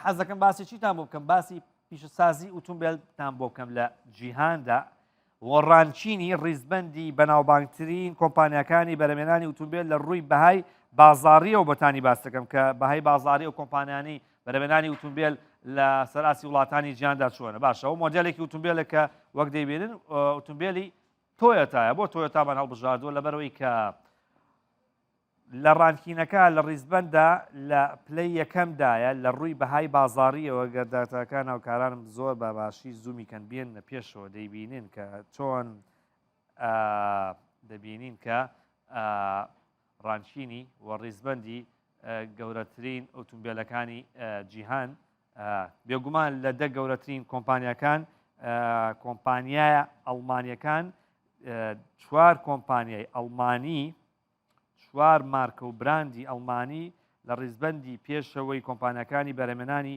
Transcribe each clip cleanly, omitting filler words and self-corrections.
حەز دەکەم باسی چیتان بۆ بکەم باسی پیشەسازی ئۆتۆمبیلتان بۆ بکەم لە جیهاندا وەڕانچینی ڕیزبەندی بەناوبانگترین کۆمپانیەکانی بەرهەمهێنانی ئۆتۆمبیل لە ڕووی بەهای بازاڕیەوە بەتانی باس دەکەم کە بەهای بازاڕی و کۆمپانیانی بەرهەمهێنانی ئۆتۆمبیل لە سەراسی وڵاتانی جیهاندا چۆنە باشە ئەو مۆدێلێکی ئۆتۆمبیلێکە وەک دەیبینن ئۆتۆمبیلی تۆیۆتایە بۆ تۆیۆتامان هەڵبژاردووە لەبەرەوەی کە لە ڕانکینەکە لە ڕیزبەندا لە پلەی یەکەمدایە لە ڕووی بەهای بازاڕیەوە گەرداتەکان هاوکارانم زۆر بە باشی زوومیکەن بێنە پێشەوە دەیبینین کە چۆن دەبینین کە ڕانچینی و ڕیزبەندی گەورەترین ئۆتۆمبیلەکانی جیهان بێگومان لە دە گەورەترین کۆمپانیەکان کۆمپانیایە ئەڵمانیەکان چوار کۆمپانیای ئەڵمانی چوار مارکە و براندی ئەڵمانی لە ڕیزبەندی پێشەوەی کۆمپانیەکانی بەرهەمهێنانی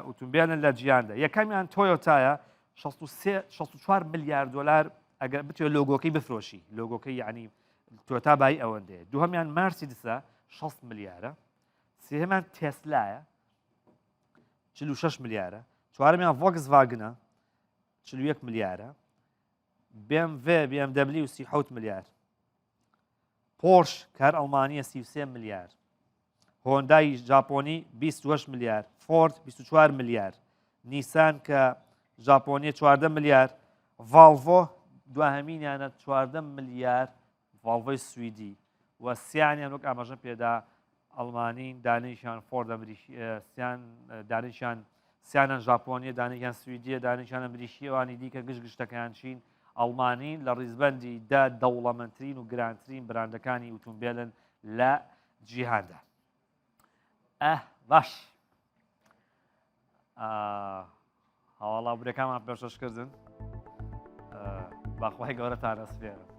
ئۆتۆمبیلن لە جیهاندا یەکەمیان تۆیۆتایە 64 ملیار دلار ئەگەر بتوێت لۆگۆکەی بفرۆشی لۆگۆکەی یعنی تۆتا بای ئەوەندەیە دووهەمیان مارسیدسە 60 ملیارە سێهەمیان تێسلایە 46 ملیارە چوارەمیان ڤۆکسڤاگنە 41 ملیارە BMW 37 ملیار پۆرش کار ئەڵمانیە 33 ملیار هۆندای ژاپۆنی 28 ملیار فۆرد 24 ملیار نیسان کە ژاپۆنیە 14 ملیار ڤالڤۆ دوهەمینیانە 14 ملیار ڤالڤۆی سویدی و سییانیان وەک ئاماژە پێدا ئەڵمانین دانیشان فۆرد دانیشان سیانان ژاپۆنیە دانیشان سویدیە دانیشانە مریشیەوانی دیکە گشتەکەیان چین ئەڵمانین لە ڕیزبەندی دا دەوڵەمەندترین و گرانترین براندەکانی ئۆتۆمبیلن لە جیهاندا باش هەواڵاوبرەکانمان پێشەشکردن باخوای گەورەتان ئەسپێرم